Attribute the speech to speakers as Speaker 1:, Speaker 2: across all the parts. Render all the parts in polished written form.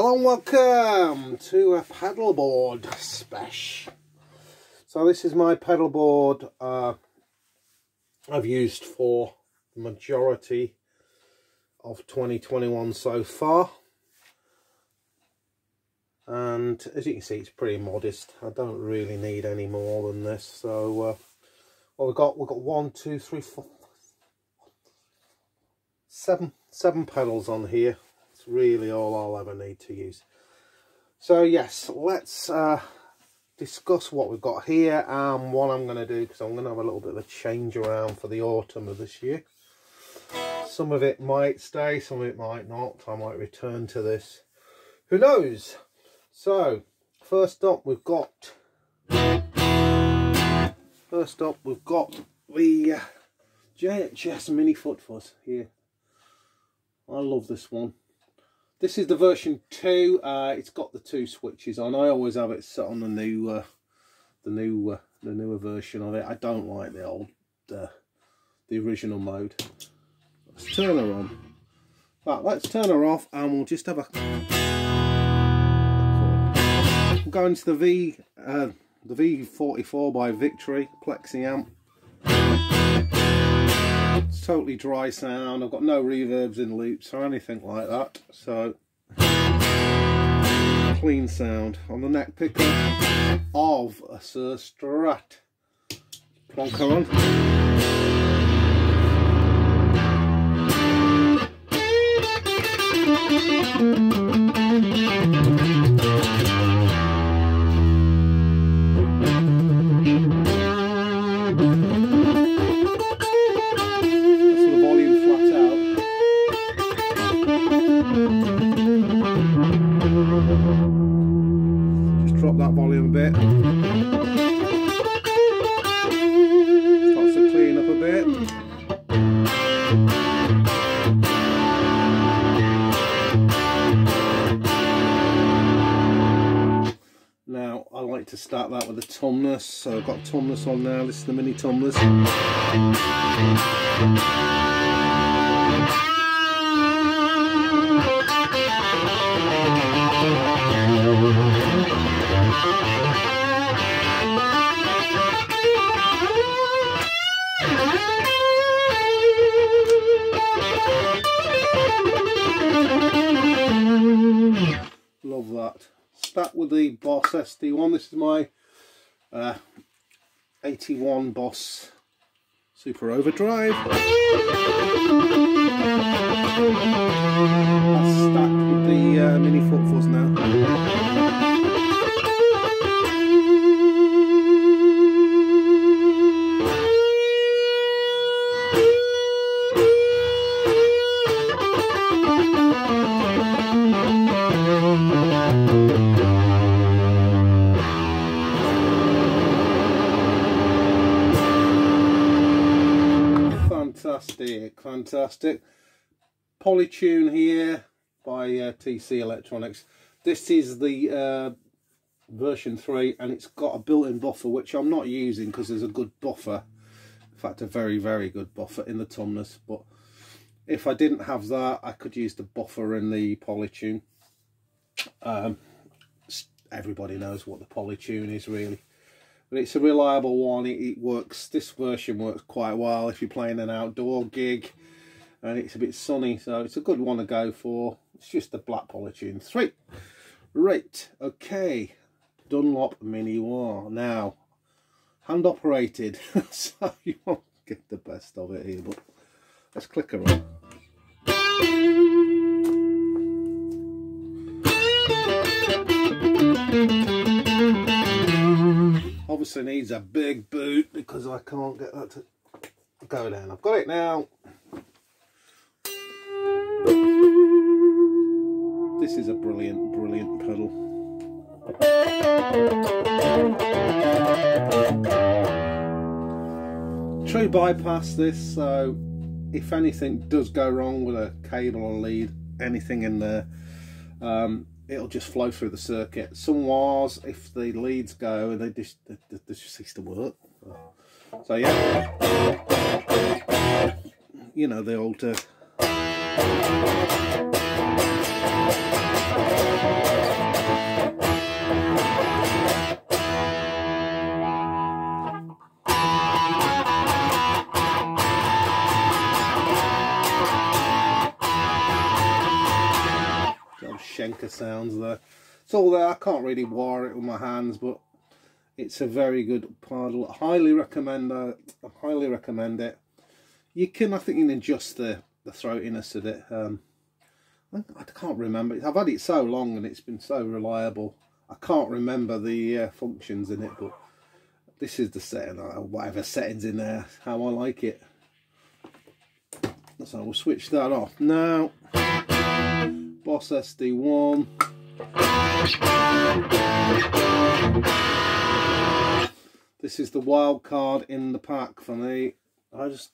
Speaker 1: Hello and welcome to a pedalboard special. So this is my pedalboard I've used for the majority of 2021 so far, and as you can see it's pretty modest. I don't really need any more than this. So well, we've got 1, 2, 3, 4, 7 pedals on here. It's really all I'll ever need to use. So yes, let's discuss what we've got here and what I'm going to do, because I'm going to have a little bit of a change around for the autumn of this year. Some of it might stay, some of it might not. I might return to this, who knows. So first up we've got the JHS Mini foot fuzz here. I love this one. This is the version 2. It's got the 2 switches on. I always have it set on the newer version of it. I don't like the old, the original mode. Let's turn her on. Right, let's turn her off, and we'll just have a. We'll go into the V44 by Victory Plexi amp. It's totally dry sound. I've got no reverbs in loops or anything like that, so clean sound on the neck pickup of a Suhr Strat. Plonker on. Drop that volume a bit. Starts to clean up a bit. Now I like to start that with a Tumnus, so I've got Tumnus on now. This is the Mini Tumnus. Love that. Start with the Boss SD1. This is my 81 Boss Super Overdrive. That's stacked with the Mini foot fuzz now. Fantastic. Polytune here by TC Electronics. This is the version 3, and it's got a built-in buffer, which I'm not using because there's a good buffer. In fact, a very, very good buffer in the Tumnus. But if I didn't have that, I could use the buffer in the Polytune. Everybody knows what the Polytune is, really. But it's a reliable one. It works. This version works quite well if you're playing an outdoor gig and it's a bit sunny, so it's a good one to go for. It's just the black Polytune 3. Right, okay. Dunlop Mini War. Now, hand operated, so you won't get the best of it here, but let's click her on. Obviously needs a big boot because I can't get that to go down. I've got it now. This is a brilliant, brilliant pedal. True bypass this, so if anything does go wrong with a cable or lead, anything in there, it'll just flow through the circuit. Some wires, if the leads go, they just cease to work. So yeah, you know, the old Schenker sounds there. It's all there. I can't really wire it with my hands, but it's a very good pedal. Highly recommend it. You can, I think you can adjust the throatiness of it. I can't remember. I've had it so long and it's been so reliable. I can't remember the functions in it, but this is the setting, or whatever settings in there, how I like it. So we'll switch that off. Now, Boss SD1. This is the wild card in the pack for me. I just,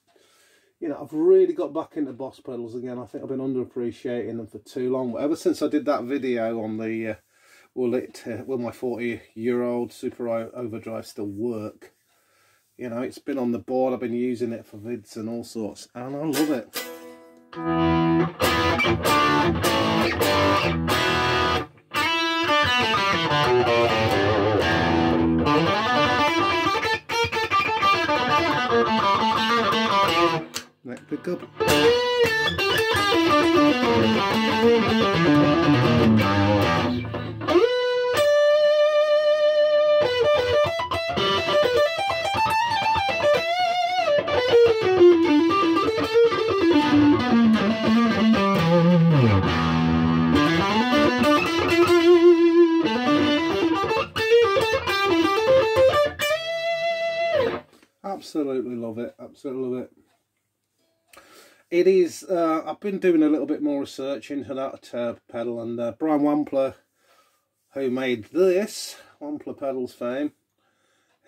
Speaker 1: you know, I've really got back into Boss pedals again. I think I've been underappreciating them for too long. But ever since I did that video on the will my 40-year-old Super Overdrive still work? You know, it's been on the board. I've been using it for vids and all sorts, and I love it. Neck pickup. Absolutely love it, absolutely love it. It is, I've been doing a little bit more research into that pedal, and Brian Wampler, who made this, Wampler Pedals fame,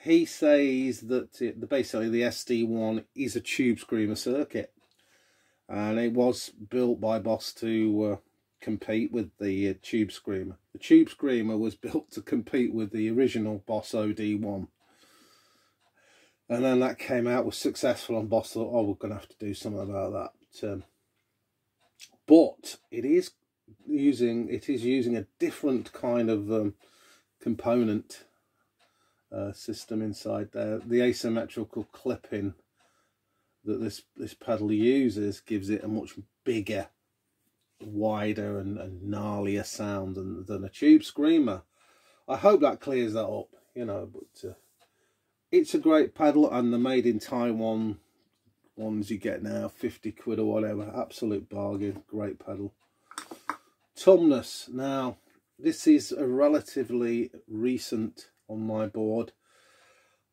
Speaker 1: he says that basically the SD1 is a tube screamer circuit, and it was built by Boss to compete with the tube screamer. The tube screamer was built to compete with the original Boss OD1. And then that came out, was successful, and Boss thought, oh, we're going to have to do something about that. But it is using a different kind of component system inside there. The asymmetrical clipping that this pedal uses gives it a much bigger, wider and gnarlier sound than a tube screamer. I hope that clears that up, you know, but it's a great pedal, and the made in Taiwan ones you get now, 50 quid or whatever, absolute bargain, great pedal. Tumnus, now this is a relatively recent on my board.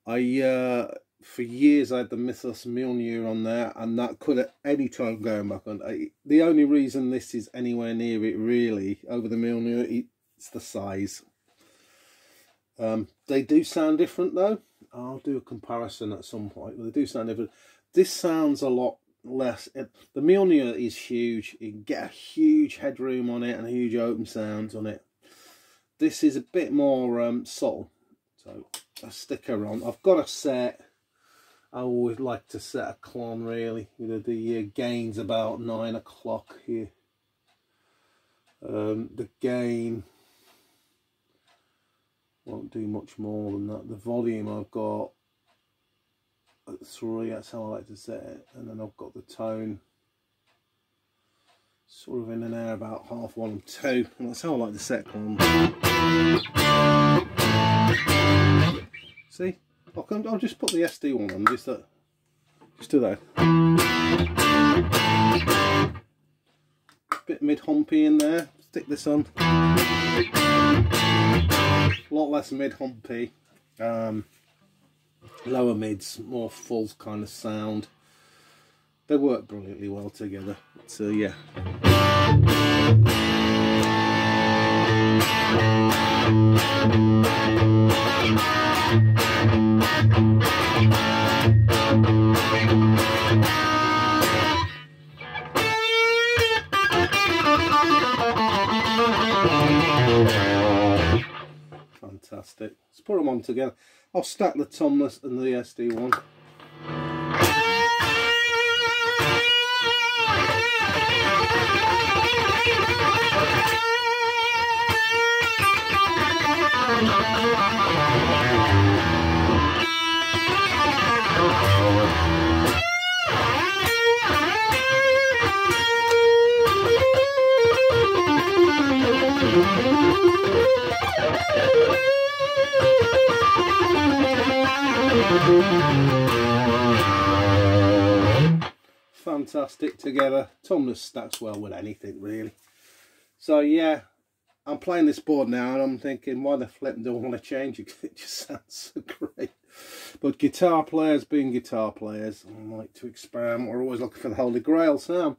Speaker 1: For years I had the Mythos Mjolnir on there, and that could at any time going back on. The only reason this is anywhere near it really over the Mjolnir, it's the size. They do sound different though. I'll do a comparison at some point, but they do sound different. This sounds a lot less. The Mjolnir is huge. You can get a huge headroom on it and a huge open sound on it. This is a bit more subtle. So a sticker on. I've got a set. I always like to set a clon really. You know, the gain's about 9 o'clock here. The gain won't do much more than that. The volume I've got at 3, that's how I like to set it, and then I've got the tone sort of in and there about 1/2 and 2, and that's how I like to set one. See, I'll just put the SD1 on, just do that. Bit mid-humpy in there, stick this on. A lot less mid-humpy, lower mids, more full kind of sound. They work brilliantly well together, so yeah. Fantastic. Let's put them on together. I'll stack the Tumnus and the SD1. Fantastic together. Tumnus stacks well with anything really. So yeah, I'm playing this board now and I'm thinking, why the flip do I want to change it? It just sounds so great. But guitar players being guitar players, I like to experiment. We're always looking for the Holy Grail sound.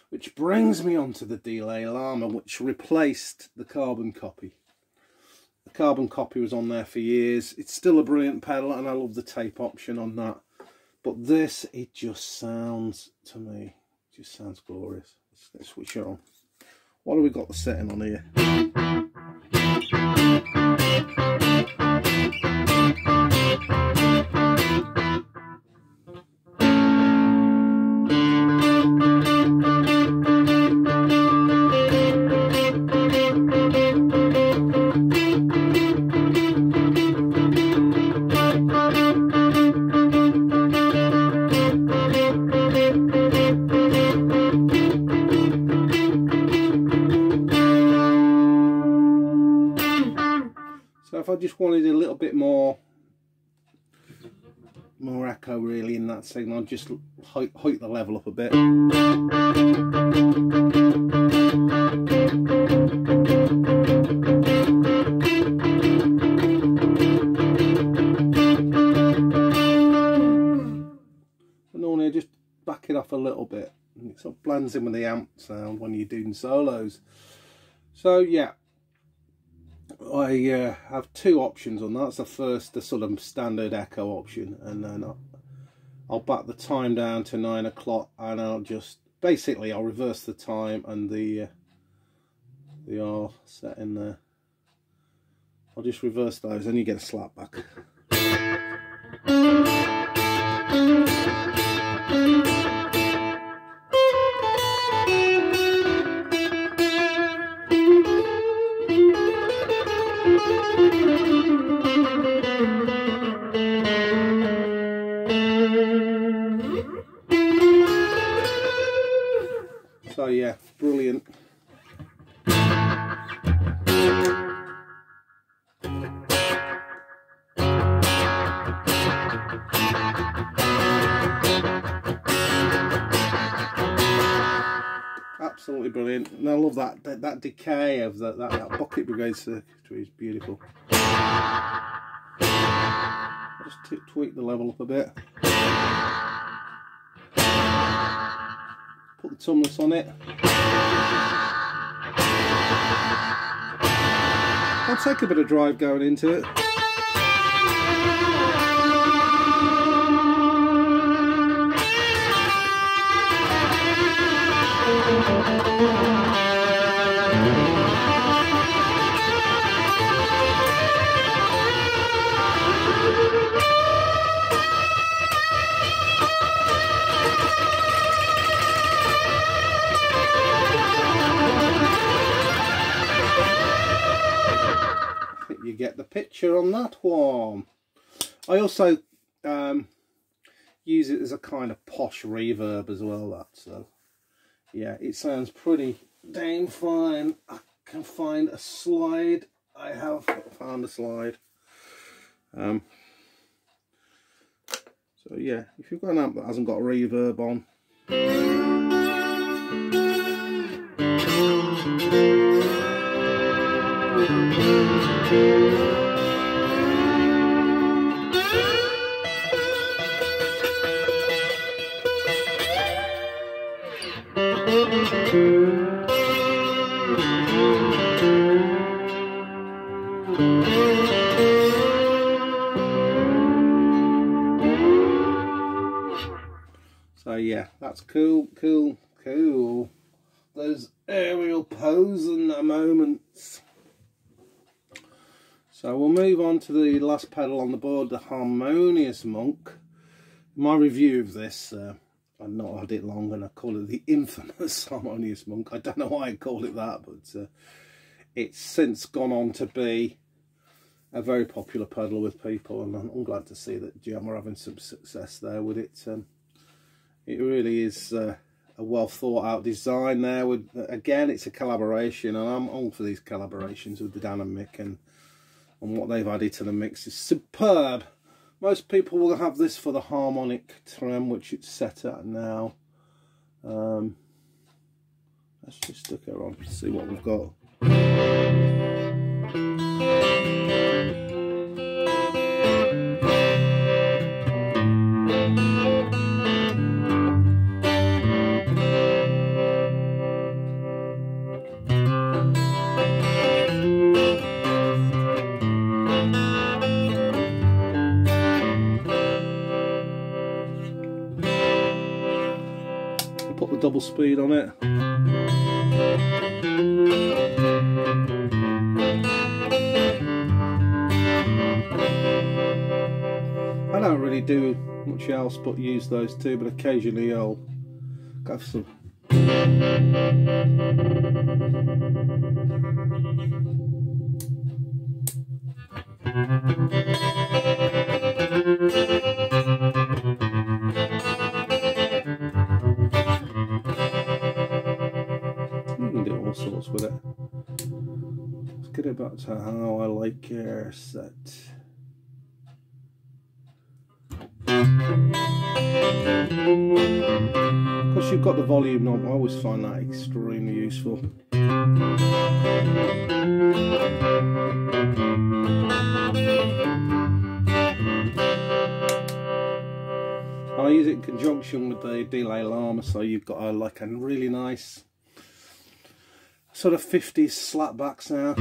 Speaker 1: Which brings me on to the Delay Llama, which replaced the carbon copy. The carbon copy was on there for years. It's still a brilliant pedal and I love the tape option on that. But this, it just sounds, to me, just sounds glorious. Let's switch it on. What have we got the setting on here? So if I just wanted a little bit more echo really in that signal, I'd just height the level up a bit. And normally I just back it off a little bit. And it sort of blends in with the amp sound when you're doing solos. So yeah. I have two options on that. That's the first, the sort of standard echo option, and then I'll back the time down to 9 o'clock, and I'll just basically I'll reverse the time and the R set in there. I'll just reverse those, and you get a slap back. So yeah, brilliant. Absolutely brilliant, and I love that decay of that bucket brigade circuitry is beautiful. I'll just tweak the level up a bit. Put the Tumnus on it. I'll take a bit of drive going into it. You get the picture on that one. I also use it as a kind of posh reverb as well, that, so yeah, it sounds pretty dang fine. I can find a slide. I have found a slide. So yeah, if you've got an amp that hasn't got a reverb on, so yeah, that's cool. Those aerial posing moments. So we'll move on to the last pedal on the board, the Harmonious Monk. My review of this, I've not had it long, and I call it the infamous Harmonious Monk. I don't know why I call it that, but it's since gone on to be a very popular pedal with people, and I'm glad to see that Jam are having some success there with it. It really is a well thought out design there. With, again, it's a collaboration, and I'm all for these collaborations with the Dan and Mick, and what they've added to the mix is superb. Most people will have this for the harmonic trem, which it's set at now. Let's just stick her on, see what we've got. Put the double speed on it. I don't really do much else but use those two, but occasionally I'll go for some. Sorts with it. Let's get it back to how I like your set. Because you've got the volume knob, I always find that extremely useful. And I use it in conjunction with the Delay Llama, so you've got like a really nice sort of 50s slapback sound.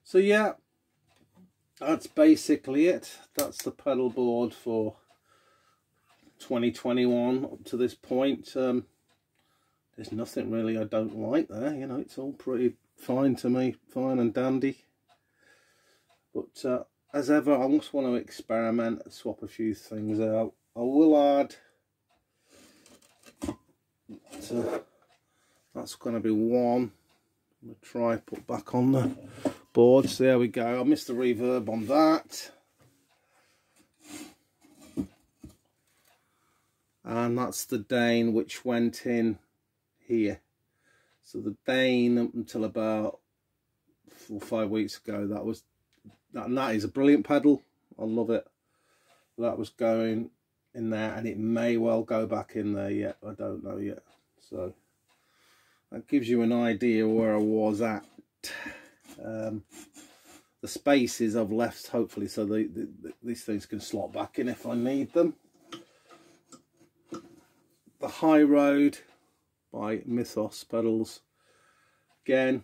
Speaker 1: So yeah, that's basically it. That's the pedal board for 2021 up to this point. There's nothing really I don't like there, you know, it's all pretty fine to me, fine and dandy. But as ever, I just want to experiment and swap a few things out. I will add, that's going to be one. I'm going to try put back on the boards. There we go. I missed the reverb on that. And that's the Dane which went in here. So the Dane up until about 4 or 5 weeks ago, that is a brilliant pedal. I love it. That was going in there, and it may well go back in there yet. I don't know yet. So that gives you an idea where I was at. The spaces I've left, hopefully, so these things can slot back in if I need them. The High Road by Mythos pedals, again,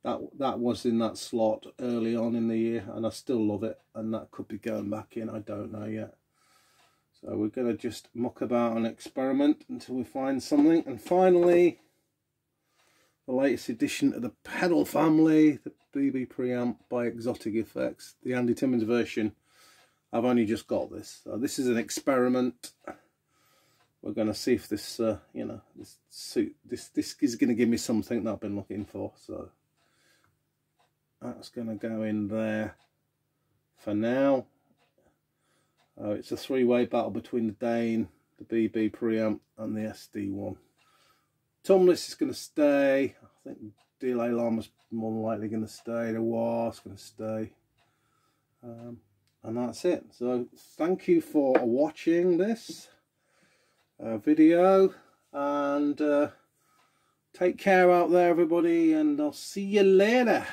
Speaker 1: that was in that slot early on in the year, and I still love it, and that could be going back in, I don't know yet. So we're going to just muck about and experiment until we find something. And finally, the latest addition to the pedal family, the BB preamp by Exotic Effects, the Andy Timmins version. I've only just got this, so this is an experiment. We're going to see if this, you know, this is going to give me something that I've been looking for. So that's going to go in there for now. It's a three-way battle between the Dane, the BB preamp, and the SD1. Tumnus is going to stay. I think Delay Llama's more than likely going to stay. The War's going to stay. And that's it. So thank you for watching this video, and take care out there, everybody, and I'll see you later.